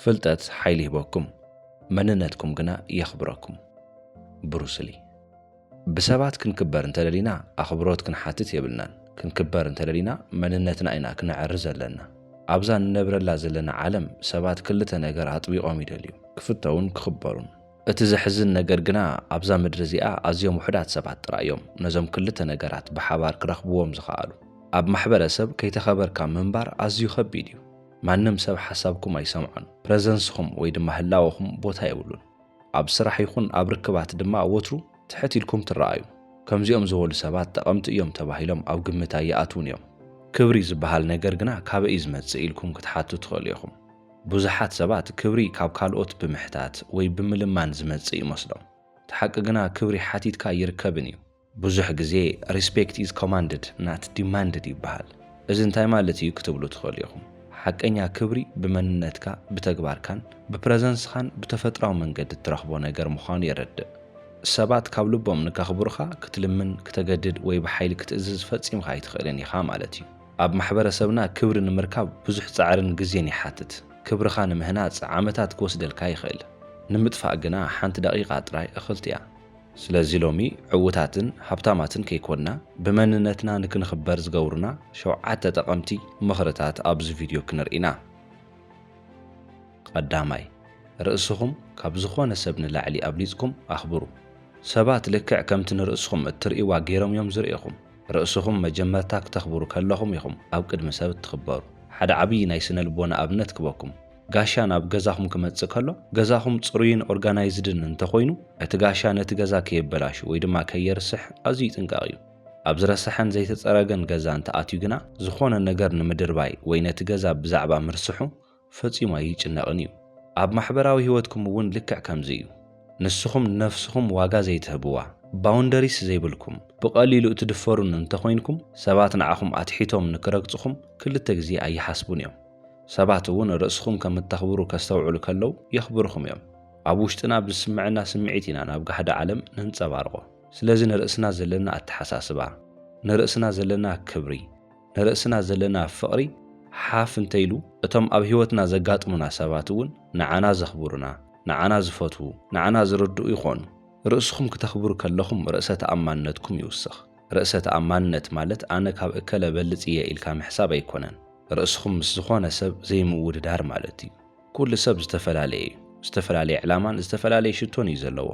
ፍልጠት ሓይሊ ይህበኩም መንነትኩም ግና የኽብረኩም። ብሩስሊ ብሰባት ክንክበር እንተደሊና ኣኽብሮት ክንሓትት የብልናን። ክንክበር እንተደሊና መንነትና ኢና ክንዕሪ ዘለና። ኣብዛ ንነብረላ ዘለና ዓለም ሰባት ክልተ ነገር ኣጥቢቖም ይደልዩ፣ ክፍተውን ክኽበሩን። እቲ ዘሕዝን ነገር ግና ኣብዛ ምድሪ እዚኣ ኣዝዮም ውሕዳት ሰባት ጥራይ እዮም ነዞም ክልተ ነገራት ብሓባር ክረኽብዎም ዝኽኣሉ። ኣብ ማሕበረሰብ ከይተኸበርካ ምንባር ኣዝዩ ከቢድ እዩ። ማንም ሰብ ሓሳብኩም ኣይሰምዖን። ፕረዘንስኹም ወይ ድማ ህላወኹም ቦታ የብሉን። ኣብ ስራሕ ይኹን ኣብ ርክባት ድማ ወትሩ ትሕት ኢልኩም ትረኣዩ። ከምዚኦም ዝበሉ ሰባት ጠቐምቲ እዮም ተባሂሎም ኣብ ግምት ኣይኣትውን እዮም። ክብሪ ዝበሃል ነገር ግና ካበይ ዝመጽእ ኢልኩም ክትሓቱ ትኽእሉ ኢኹም። ብዙሓት ሰባት ክብሪ ካብ ካልኦት ብምሕታት ወይ ብምልማን ዝመጽእ ይመስሎም። እቲ ሓቂ ግና ክብሪ ሓቲትካ ይርከብን እዩ። ብዙሕ ግዜ ሪስፔክት ኢዝ ኮማንድድ ናት ዲማንድድ ይበሃል። እዚ እንታይ ማለት እዩ ክትብሉ ትኽእሉ ኢኹም። ሓቀኛ ክብሪ ብመንነትካ፣ ብተግባርካን ብፕረዘንስኻን ብተፈጥራዊ መንገዲ እትረኽቦ ነገር ምዃኑ የረድእ። ሰባት ካብ ልቦም ንከኽብሩኻ ክትልምን፣ ክትገድድ ወይ ብሓይሊ ክትእዝዝ ፈጺምካ ኣይትኽእልን ኢኻ ማለት እዩ። ኣብ ማሕበረሰብና ክብሪ ንምርካብ ብዙሕ ጻዕርን ግዜን ይሓትት። ክብርኻ ንምህናጽ ዓመታት ክወስደልካ ይኽእል። ንምጥፋእ ግና ሓንቲ ደቂቓ ጥራይ እኽልቲ እያ። ስለዚ ሎሚ ዕውታትን ሃብታማትን ከይኮንና ብመንነትና ንክንኽበር ዝገብሩና 7 ጠቐምቲ ምኽርታት ኣብዚ ቪድዮ ክንርኢና። ቀዳማይ፣ ርእስኹም ካብ ዝኾነ ሰብ ንላዕሊ ኣብሊጽኩም ኣኽብሩ። ሰባት ልክዕ ከምቲ ንርእስኹም እትርእይዋ ገይሮም እዮም ዝርእኹም። ርእስኹም መጀመርታ ክተኽብሩ ከለኹም ኢኹም ኣብ ቅድሚ ሰብ እትኽበሩ። ሓደ ዓብዪ ናይ ስነ ልቦና ኣብነት ክበኩም። ጋሻ ናብ ገዛኹም ክመጽእ ከሎ ገዛኹም ጽሩይን ኦርጋናይዝድን እንተኾይኑ እቲ ጋሻ ነቲ ገዛ ከየበላሹ ወይ ድማ ከየርስሕ ኣዝዩ ይጥንቀቕ እዩ። ኣብ ዝረስሐን ዘይተጸረገን ገዛ እንተኣትዩ ግና ዝኾነ ነገር ንምድርባይ ወይ ነቲ ገዛ ብዛዕባ ምርስሑ ፈጺሙ ኣይጭነቕን እዩ። ኣብ ማሕበራዊ ህይወትኩም እውን ልክዕ ከምዚ እዩ። ንስኹም ነፍስኹም ዋጋ ዘይትህብዋ፣ ባውንደሪስ ዘይብልኩም፣ ብቐሊሉ እትድፈሩን እንተኾይንኩም ሰባት ንዓኹም ኣትሒቶም ንክረግጽኹም ክልተ ግዜ ኣይሓስቡን እዮም። ሰባት እውን ርእስኹም ከም እተኽብሩ ከስተውዕሉ ከለዉ የኽብርኹም እዮም። ኣብ ውሽጥና ብዝስምዐና ስምዒት ኢና ናብ ጋሕዲ ዓለም ንንጸባርቆ። ስለዚ ንርእስና ዘለና ኣተሓሳስባ፣ ንርእስና ዘለና ክብሪ፣ ንርእስና ዘለና ፍቕሪ ሓፍ እንተይሉ እቶም ኣብ ህይወትና ዘጋጥሙና ሰባት እውን ንዓና ዘኽብሩና፣ ንዓና ዝፈትዉ፣ ንዓና ዝርድኡ ይኾኑ። ርእስኹም ክተኽብሩ ከለኹም ርእሰ ተኣማንነትኩም ይውስኽ። ርእሰ ተኣማንነት ማለት ኣነ ካብ እከለ በልጽ እየ ኢልካ ምሕሳብ ኣይኮነን። ርእስኹም ምስ ዝኾነ ሰብ ዘይምውድዳር ማለት እዩ። ኩሉ ሰብ ዝተፈላለየ እዩ። ዝተፈላለየ ዕላማን ዝተፈላለየ ሽቶን እዩ ዘለዎ።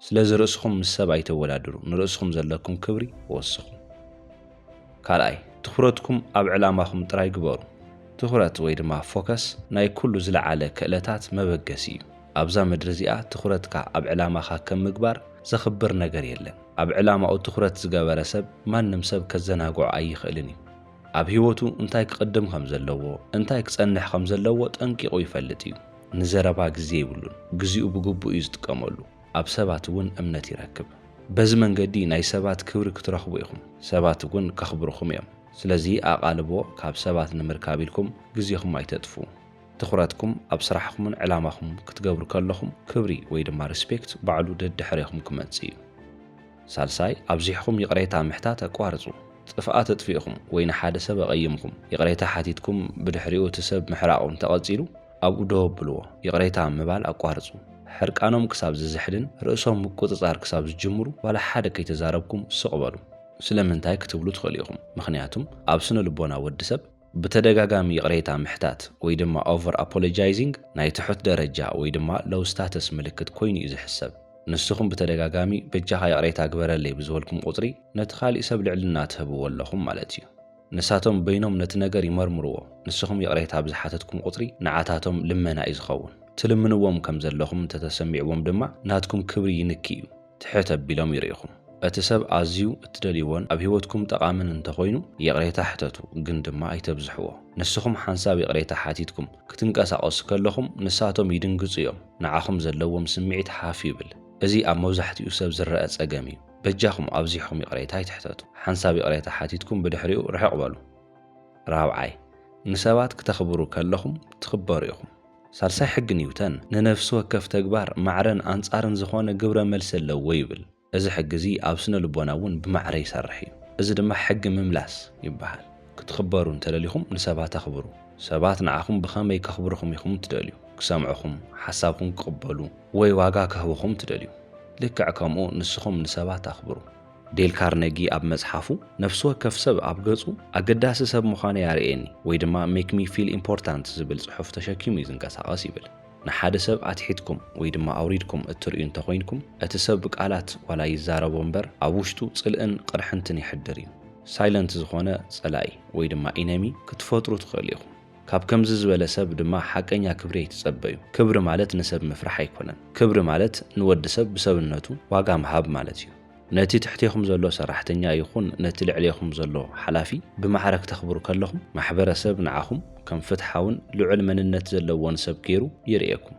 ስለዚ ርእስኹም ምስ ሰብ ኣይተወዳድሩ። ንርእስኹም ዘለኩም ክብሪ ወስኹ። ካልኣይ፣ ትኹረትኩም ኣብ ዕላማኹም ጥራይ ግበሩ። ትኹረት ወይ ድማ ፎከስ ናይ ኩሉ ዝለዓለ ክእለታት መበገሲ እዩ። ኣብዛ ምድሪ እዚኣ ትኹረትካ ኣብ ዕላማኻ ከም ምግባር ዘኽብር ነገር የለን። ኣብ ዕላማኡ ትኹረት ዝገበረ ሰብ ማንም ሰብ ከዘናግዖ ኣይኽእልን እዩ። ኣብ ህይወቱ እንታይ ክቅድም ከም ዘለዎ፣ እንታይ ክጸንሕ ከም ዘለዎ ጠንቂቑ ይፈልጥ እዩ። ንዘረባ ግዜ ይብሉን፣ ግዚኡ ብግቡእ እዩ ዝጥቀመሉ። ኣብ ሰባት እውን እምነት ይረክብ። በዚ መንገዲ ናይ ሰባት ክብሪ ክትረኽቡ ኢኹም፣ ሰባት እውን ከኽብርኹም እዮም። ስለዚ ኣቓልቦ ካብ ሰባት ንምርካብ ኢልኩም ግዜኹም ኣይተጥፉ። ትኹረትኩም ኣብ ስራሕኩምን ዕላማኹም ክትገብሩ ከለኹም ክብሪ ወይ ድማ ሪስፔክት ባዕሉ ደድሕሪኹም ክመጽእ እዩ። ሳልሳይ፣ ኣብዚሕኩም ይቕሬታ ምሕታት ኣቋርጹ። ጥፍኣት እጥፊእኹም ወይ ንሓደ ሰብ ኣቐይምኩም ይቕሬታ ሓቲትኩም ብድሕሪኡ እቲ ሰብ ምሕራቑም ተቐጺሉ ኣብኡ ደው ኣብልዎ። ይቕሬታ ምባል ኣቋርጹ። ሕርቃኖም ክሳብ ዝዝሕድን ርእሶም ምቁፅጻር ክሳብ ዝጅምሩ ዋላ ሓደ ከይተዛረብኩም ስቕበሉ። ስለምንታይ ክትብሉ ትኽእሉ ኢኹም። ምክንያቱም ኣብ ስነ ልቦና ወዲ ሰብ ብተደጋጋሚ ይቕሬታ ምሕታት ወይ ድማ ኦቨር ኣፖሎጃይዚንግ ናይ ትሑት ደረጃ ወይ ድማ ሎው ስታተስ ምልክት ኮይኑ እዩ ዝሕሰብ። ንስኹም ብተደጋጋሚ በጃኻ ይቕሬታ ግበረለይ ብዝበልኩም ቁፅሪ ነቲ ካሊእ ሰብ ልዕልና ትህብዎ ኣለኹም ማለት እዩ። ንሳቶም በይኖም ነቲ ነገር ይመርምርዎ። ንስኹም ይቕሬታ ብዝሓተትኩም ቁፅሪ ንዓታቶም ልመና እዩ ዝኸውን። ትልምንዎም ከም ዘለኹም እንተተሰሚዕዎም ድማ ናትኩም ክብሪ ይንኪ እዩ። ትሕት ኣቢሎም ይርኢኹም። እቲ ሰብ ኣዝዩ እትደልይዎን ኣብ ህይወትኩም ጠቓምን እንተኾይኑ ይቕሬታ ሕተቱ፣ ግን ድማ ኣይተብዝሕዎ። ንስኹም ሓንሳብ ይቕሬታ ሓቲትኩም ክትንቀሳቐሱ ከለኹም ንሳቶም ይድንግጹ እዮም። ንዓኹም ዘለዎም ስምዒት ሓፍ ይብል። እዚ ኣብ መብዛሕትኡ ሰብ ዝረአ ጸገም እዩ። በጃኹም ኣብዚሕኩም ይቕሬታ ይትሕተቱ። ሓንሳብ ይቕሬታ ሓቲትኩም ብድሕሪኡ ርሕቕ በሉ። ራብዓይ፣ ንሰባት ክተኽብሩ ከለኹም ትኽበሩ ኢኹም። ሳልሳይ ሕጊ ኒውተን ንነፍሲ ወከፍ ተግባር ማዕረን ኣንጻርን ዝኾነ ግብረ መልሲ ኣለዎ ይብል። እዚ ሕጊ እዚ ኣብ ስነ ልቦና እውን ብማዕረ ይሰርሕ እዩ። እዚ ድማ ሕጊ ምምላስ ይበሃል። ክትኽበሩ እንተደሊኹም ንሰባት ኣኽብሩ። ሰባት ንዓኹም ብኸመይ ከኽብርኹም ኢኹም ትደልዩ። ክሰምዑኹም ሓሳብኩም ክቕበሉ ወይ ዋጋ ክህቡኹም ትደልዩ ልክዕ ከምኡ ንስኹም ንሰባት ኣኽብሩ ዴል ካርኔጊ ኣብ መጽሓፉ ነፍሲ ወከፍ ሰብ ኣብ ገጹ ኣገዳሲ ሰብ ምዃነ ያርኤኒ ወይ ድማ ሜክ ሚ ፊል ኢምፖርታንት ዝብል ጽሑፍ ተሸኪሙ እዩ ዝንቀሳቐስ ይብል ንሓደ ሰብ ኣትሒትኩም ወይ ድማ ኣውሪድኩም እትርእዩ እንተኾይንኩም እቲ ሰብ ብቃላት ዋላ ይዛረቦ እምበር ኣብ ውሽጡ ጽልእን ቅርሕንትን ይሕድር እዩ ሳይለንት ዝኾነ ጸላኢ ወይ ድማ ኢነሚ ክትፈጥሩ ትኽእሉ ኢኹም ካብ ከምዚ ዝበለ ሰብ ድማ ሓቀኛ ክብሪ ይትጸበዩ ክብሪ ማለት ንሰብ ምፍራሕ ኣይኮነን ክብሪ ማለት ንወዲ ሰብ ብሰብነቱ ዋጋ ምሃብ ማለት እዩ ነቲ ትሕቲኹም ዘሎ ሰራሕተኛ ይኹን ነቲ ልዕሊኹም ዘሎ ሓላፊ ብማዕረግ ተኽብሩ ከለኹም ማሕበረሰብ ንዓኹም ከም ፍትሓውን ልዑል መንነት ዘለዎን ሰብ ገይሩ ይርኤኩም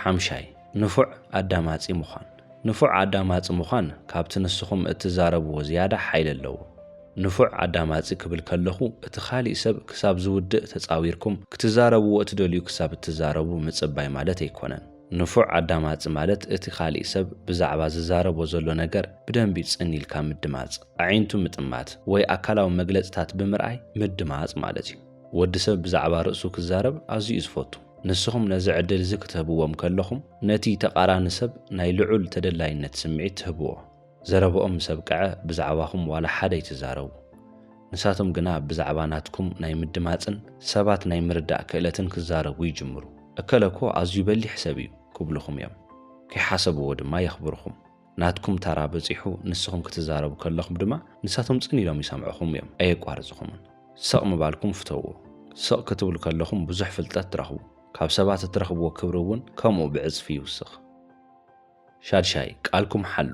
ሓምሻይ ንፉዕ ኣዳማጺ ምዃን ንፉዕ ኣዳማጺ ምዃን ካብቲ ንስኹም እትዛረብዎ ዝያዳ ሓይሊ ኣለዎ ንፉዕ ኣዳማጺ ክብል ከለኹ እቲ ኻሊእ ሰብ ክሳብ ዝውድእ ተጻዊርኩም ክትዛረብዎ እትደልዩ ክሳብ እትዛረቡ ምጽባይ ማለት ኣይኮነን ንፉዕ ኣዳማጺ ማለት እቲ ኻሊእ ሰብ ብዛዕባ ዝዛረቦ ዘሎ ነገር ብደንቢ ጽኒኢልካ ምድማጽ ኣዒንቱ ምጥማት ወይ ኣካላዊ መግለጽታት ብምርኣይ ምድማጽ ማለት እዩ ወዲ ሰብ ብዛዕባ ርእሱ ክዛረብ ኣዝዩ ዝፈቱ ንስኹም ነዚ ዕድል እዚ ክትህብዎም ከለኹም ነቲ ተቓራኒ ሰብ ናይ ልዑል ተደላይነት ስምዒት ትህብዎ ዘረብኦም ሰብ ከዐ ብዛዕባኹም ዋላ ሓደ ይትዛረቡ ንሳቶም ግና ብዛዕባ ናትኩም ናይ ምድማጽን ሰባት ናይ ምርዳእ ክእለትን ክዛረቡ ይጅምሩ እከለኮ ኣዝዩ በሊሕ ሰብ እዩ ክብልኹም እዮም ከይሓሰብዎ ድማ የኽብርኹም ናትኩም ታራ በፂሑ ንስኹም ክትዛረቡ ከለኹም ድማ ንሳቶም ጽኒኢሎም ይሰምዑኹም እዮም ኣየቋርጽኹምን ስቕ ምባልኩም ፍተውዎ ስቕ ክትብሉ ከለኹም ብዙሕ ፍልጠት ትረኽቡ ካብ ሰባት እትረኽብዎ ክብሪ እውን ከምኡ ብዕጽፊ ይውስኽ ሻድሻይ ቃልኩም ሓሉ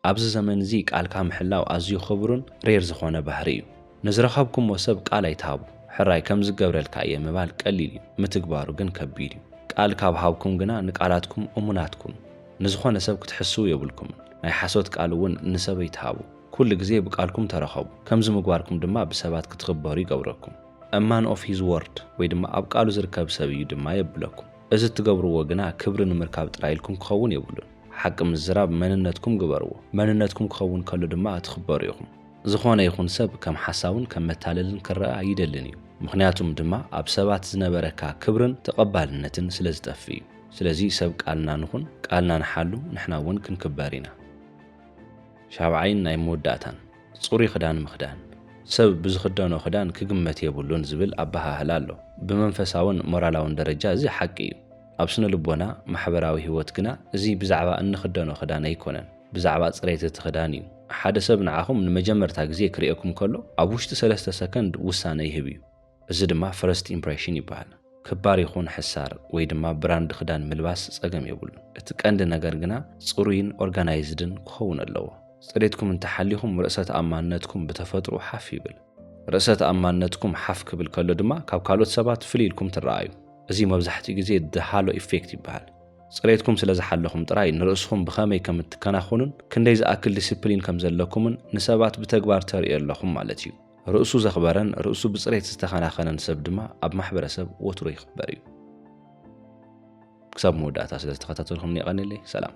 ኣብዚ ዘመን እዚ ቃልካ ምሕላው ኣዝዩ ክቡርን ሬር ዝኾነ ባህሪ እዩ ንዝረኸብኩምዎ ሰብ ቃል ኣይትሃቡ ሕራይ ከም ዝገብረልካ እየ ምባል ቀሊል እዩ ምትግባሩ ግን ከቢድ እዩ ቃል ካብ ሃብኩም ግና ንቃላትኩም እሙናትኩም ንዝኾነ ሰብ ክትሕስቡ የብልኩምን ናይ ሓሶት ቃል እውን ንሰብ ኣይትሃቡ ኩሉ ግዜ ብቃልኩም ተረኸቡ ከምዚ ምግባርኩም ድማ ብሰባት ክትኽበሩ ይገብረኩም a man of his word ወይ ድማ ኣብ ቃሉ ዝርከብ ሰብ እዩ ድማ የብለኩም እዚ ትገብርዎ ግና ክብሪ ንምርካብ ጥራይልኩም ክኸውን የብሉን ሓቂ ምዝራብ መንነትኩም ግበርዎ መንነትኩም ክኸውን ከሎ ድማ ትኽበሩ ኢኹም ዝኾነ ይኹን ሰብ ከም ሓሳቡን ከም መታለልን ክረአ ይደልን እዩ ምክንያቱም ድማ ኣብ ሰባት ዝነበረካ ክብርን ተቐባልነትን ስለ ዝጠፍ እዩ ስለዚ ሰብ ቃልና ንኹን ቃልና ንሓሉ ንሕና እውን ክንክበር ኢና ሻብዓይን ናይ መወዳእታን ጽሩይ ክዳን ምኽዳን ሰብ ብዝኽደኖ ክዳን ክግመት የብሉን ዝብል ኣባሃህላ ኣሎ ብመንፈሳውን ሞራላውን ደረጃ እዚ ሓቂ እዩ ኣብ ስነ ልቦና ማሕበራዊ ህይወት ግና እዚ ብዛዕባ እንኽደኖ ክዳን ኣይኮነን ብዛዕባ ጽሬት እቲ ክዳን እዩ ሓደ ሰብ ንዓኹም ንመጀመርታ ግዜ ክሪአኩም ከሎ ኣብ ውሽጢ 3 ሰከንድ ውሳነ ይህብ እዩ እዚ ድማ ፈርስት ኢምፕሬሽን ይበሃል ክባር ይኹን ሕሳር ወይ ድማ ብራንድ ክዳን ምልባስ ጸገም የብሉን እቲ ቀንዲ ነገር ግና ጽሩይን ኦርጋናይዝድን ክኸውን ኣለዎ ጽሬትኩም እንተሓሊኹም ርእሰ ተኣማንነትኩም ብተፈጥሮ ሓፍ ይብል ርእሰ ተኣማንነትኩም ሓፍ ክብል ከሎ ድማ ካብ ካልኦት ሰባት ፍልይ ኢልኩም ትረኣዩ እዚ መብዛሕትኡ ግዜ ሃሎ ኢፌክት ይበሃል ጽሬትኩም ስለ ዝሓለኹም ጥራይ ንርእስኹም ብኸመይ ከም እትከናኸኑን ክንደይ ዝኣክል ዲሲፕሊን ከም ዘለኩምን ንሰባት ብተግባር ተርእዩ ኣለኹም ማለት እዩ ርእሱ ዘኽበረን ርእሱ ብጽሬት ዝተኸናኸነን ሰብ ድማ ኣብ ማሕበረሰብ ወትሩ ይኽበር እዩ ክሳብ መወዳእታ ስለ ዝተኸታተልኩም ይቐኒለይ ሰላም